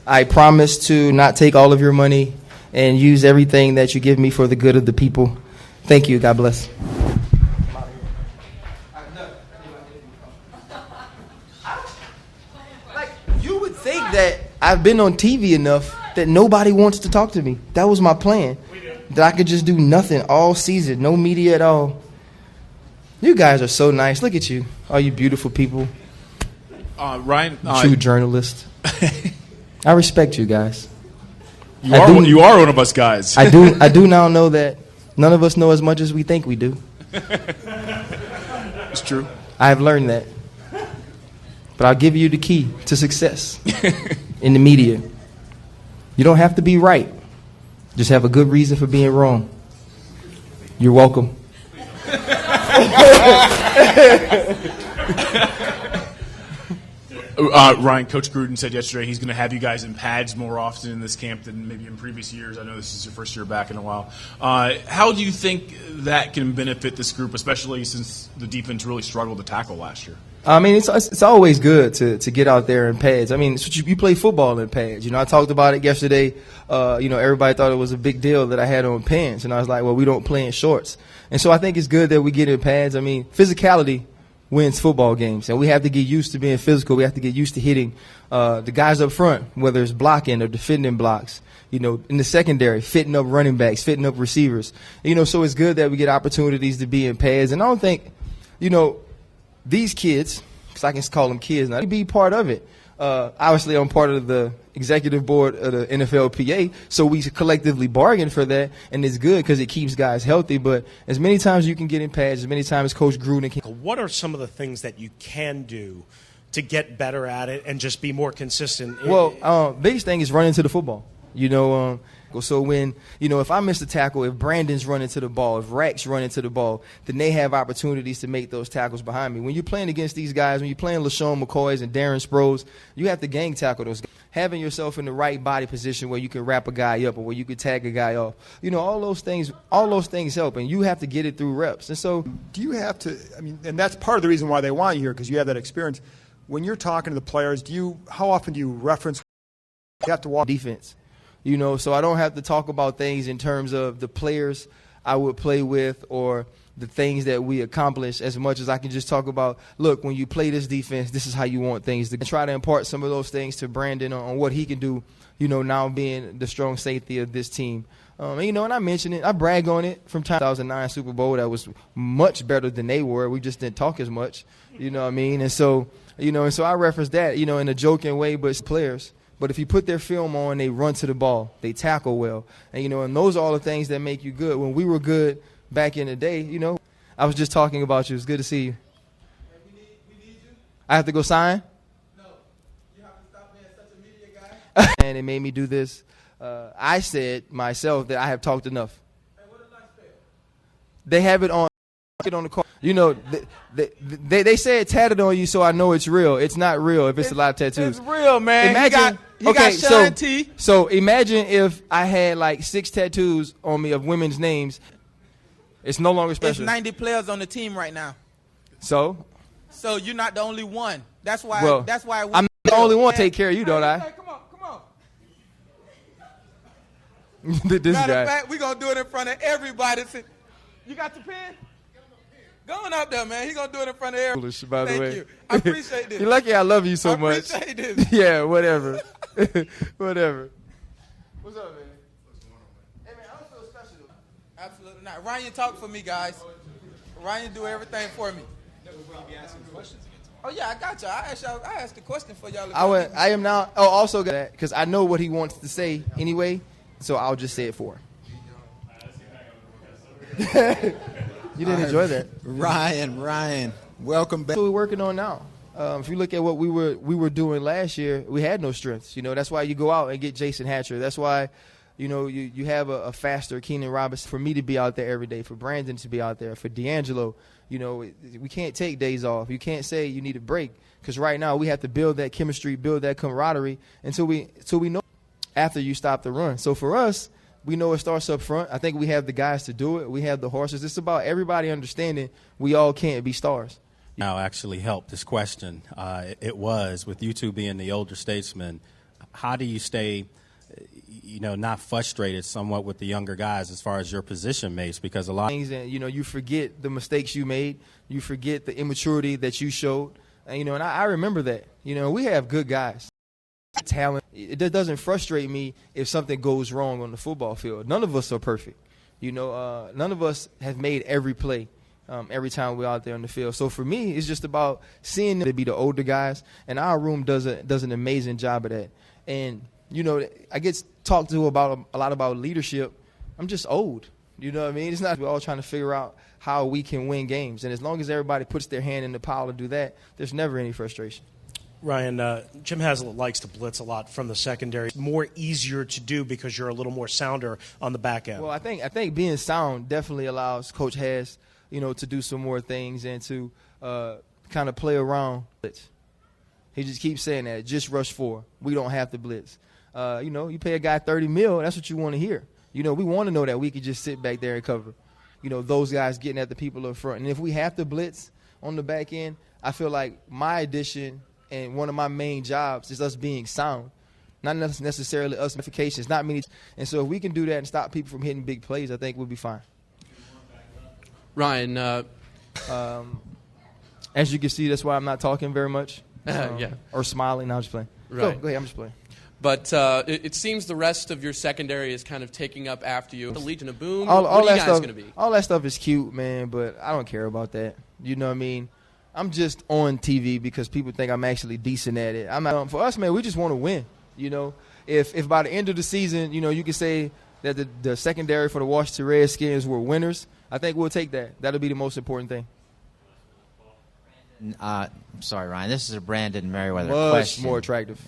I promise to not take all of your money and use everything that you give me for the good of the people. Thank you. God bless. Like, you would think that I've been on TV enough that nobody wants to talk to me. That was my plan. That I could just do nothing all season, no media at all. You guys are so nice. Look at you, all you beautiful people. Ryan, true journalist. I respect you guys. You are one of us guys. I do now know that none of us know as much as we think we do. It's true. I have learned that. But I'll give you the key to success in the media. You don't have to be right. Just have a good reason for being wrong. You're welcome. Ryan, Coach Gruden said yesterday he's going to have you guys in pads more often in this camp than maybe in previous years. I know this is your first year back in a while. How do you think that can benefit this group, especially since the defense really struggled to tackle last year? I mean, it's always good to get out there in pads. I mean, you play football in pads. You know, I talked about it yesterday. Everybody thought it was a big deal that I had on pants, and I was like, well, we don't play in shorts. And so I think it's good that we get in pads. I mean, physicality wins football games, and we have to get used to being physical. We have to get used to hitting the guys up front, whether it's blocking or defending blocks. You know, in the secondary, fitting up running backs, fitting up receivers. You know, so it's good that we get opportunities to be in pads. And I don't think, these kids, because I can call them kids now, they be part of it. Obviously, I'm part of the executive board of the NFLPA, so we collectively bargain for that, and it's good because it keeps guys healthy. But as many times you can get in pads, as many times Coach Gruden can. What are some of the things that you can do to get better at it and just be more consistent? Well, biggest thing is running to the football. So when, if I miss a tackle, if Brandon's running to the ball, if Rack's running to the ball, then they have opportunities to make those tackles behind me. When you're playing against these guys, when you're playing LaShawn McCoys and Darren Sproles, you have to gang tackle those guys. Having yourself in the right body position where you can wrap a guy up or where you can tag a guy off, all those things help, and you have to get it through reps. And so, do you have to? And that's part of the reason why they want you here, because you have that experience. When you're talking to the players, how often do you reference? You have to walk defense. So I don't have to talk about things in terms of the players I would play with or the things that we accomplish as much as I can just talk about, look, when you play this defense, this is how you want things to try to impart some of those things to Brandon on what he can do, now being the strong safety of this team. And I mentioned it. I brag on it from 2009 Super Bowl. That was much better than they were. We just didn't talk as much, you know what I mean? And so, I reference that, in a joking way, but it's players. But if you put their film on, they run to the ball, they tackle well. And, and those are all the things that make you good. When we were good back in the day, I was just talking about you. It's good to see you. We need you. I have to go sign? No. You have to stop being such a media guy. And it made me do this. I said myself that I have talked enough. Hey, what a nice pair. They have it on the car. They say it tatted on you, so I know it's real. It's not real if it's a lot of tattoos. It's real, man. Imagine, he got Shine T. So imagine if I had like 6 tattoos on me of women's names. It's no longer special. There's 90 players on the team right now. So you're not the only one. That's why. Well, I'm the only one to take care of you, don't I? Hey, come on. This Matter guy. of fact, we're going to do it in front of everybody. You got your pen? Going up there, man. He's going to do it in front of everybody. Foolish, by the way. Thank you. I appreciate this. You're lucky I love you so much. I appreciate this. Yeah, whatever. Whatever. What's up, man? Hey, man, I don't feel special. Absolutely not. Ryan talk for me, guys. Ryan do everything for me. Oh, yeah, I got you. I asked the question for y'all. I am now also got that because I know what he wants to say anyway, so I'll just say it for him. You didn't enjoy that. Ryan, welcome back. That's what we're working on now. If you look at what we were doing last year, we had no strengths. That's why you go out and get Jason Hatcher. That's why, you have a faster Keenan Robinson. For me to be out there every day, for Brandon to be out there, for D'Angelo, we can't take days off. You can't say you need a break because right now we have to build that chemistry, build that camaraderie until we know after you stop the run. So for us, we know it starts up front. I think we have the guys to do it. We have the horses. It's about everybody understanding we all can't be stars. Now actually helped this question. It was, with you two being the older statesmen, how do you stay, not frustrated somewhat with the younger guys as far as your position mates? Because a lot things, and you forget the mistakes you made, you forget the immaturity that you showed, and and I remember that. We have good guys, talent. It doesn't frustrate me if something goes wrong on the football field. None of us are perfect. None of us have made every play. Every time we're out there on the field. So for me, it's just about seeing them to be the older guys, and our room does an amazing job of that. And, I get talked to a lot about leadership. I'm just old. You know what I mean? It's not we're all trying to figure out how we can win games. And as long as everybody puts their hand in the pile to do that, there's never any frustration. Ryan, Jim Haslett likes to blitz a lot from the secondary. More easier to do because you're a little more sounder on the back end. Well, I think being sound definitely allows Coach Has to do some more things and to kind of play around blitz. He just keeps saying that, just rush 4. We don't have to blitz. You pay a guy $30 million, that's what you want to hear. We want to know that we could just sit back there and cover. Those guys getting at the people up front. And if we have to blitz on the back end, I feel like my addition and one of my main jobs is us being sound, not necessarily us modifications, not many. And so if we can do that and stop people from hitting big plays, I think we'll be fine. Ryan, as you can see, that's why I'm not talking very much. Yeah. Or smiling. No, I'm just playing. Right. Go ahead, I'm just playing. But it seems the rest of your secondary is kind of taking up after you. The Legion of Boom, All what are you that guys stuff, going to be? all that stuff is cute, man, but I don't care about that. You know what I mean? I'm just on TV because people think I'm actually decent at it. I'm not, for us, man, we just want to win. If by the end of the season, you can say that the secondary for the Washington Redskins were winners, I think we'll take that. That'll be the most important thing. I'm sorry, Ryan. This is a Brandon Merriweather Much question. more attractive.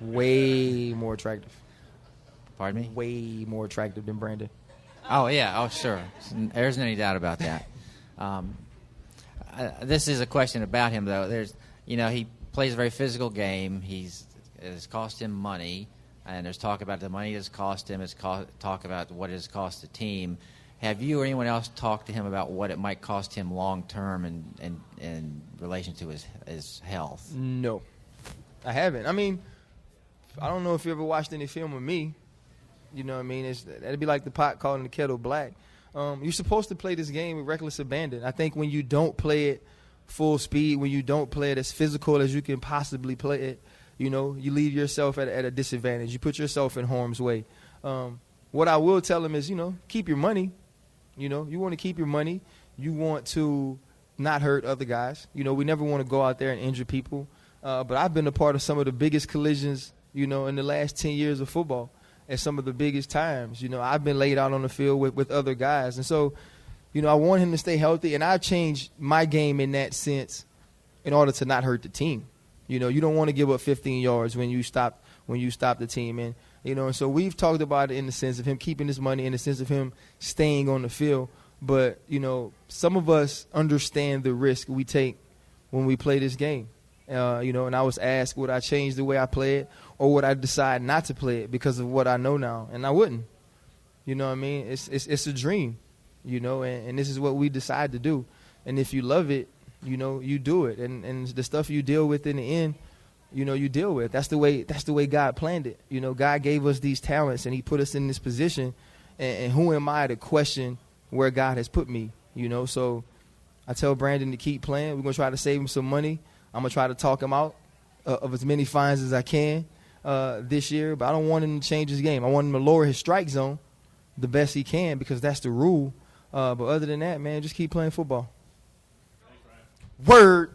Way more attractive. Pardon me? Way more attractive than Brandon. Oh, yeah. Oh, sure. There's any doubt about that. This is a question about him, though. He plays a very physical game. It's cost him money, and there's talk about the money it's cost him. Talk about what it's cost the team. Have you or anyone else talked to him about what it might cost him long term in relation to his health? No, I haven't. I mean, I don't know if you ever watched any film of me. You know what I mean? That'd be like the pot calling the kettle black. You're supposed to play this game with reckless abandon. I think when you don't play it full speed, when you don't play it as physical as you can possibly play it, you leave yourself at a disadvantage. You put yourself in harm's way. What I will tell him is, keep your money. You want to keep your money. You want to not hurt other guys. We never want to go out there and injure people. But I've been a part of some of the biggest collisions, in the last 10 years of football at some of the biggest times. I've been laid out on the field with other guys. And so, I want him to stay healthy. And I've changed my game in that sense in order to not hurt the team. You don't want to give up 15 yards when you stop the team. And, and so we've talked about it in the sense of him keeping his money, in the sense of him staying on the field. But, some of us understand the risk we take when we play this game. And I was asked, would I change the way I play it, or would I decide not to play it because of what I know now? And I wouldn't. You know what I mean? It's a dream, and this is what we decide to do. And if you love it, you do it. And the stuff you deal with in the end, you deal with. That's the way God planned it. God gave us these talents and he put us in this position. And who am I to question where God has put me? So I tell Brandon to keep playing. We're going to try to save him some money. I'm going to try to talk him out of as many fines as I can this year. But I don't want him to change his game. I want him to lower his strike zone the best he can because that's the rule. But other than that, man, just keep playing football. Word.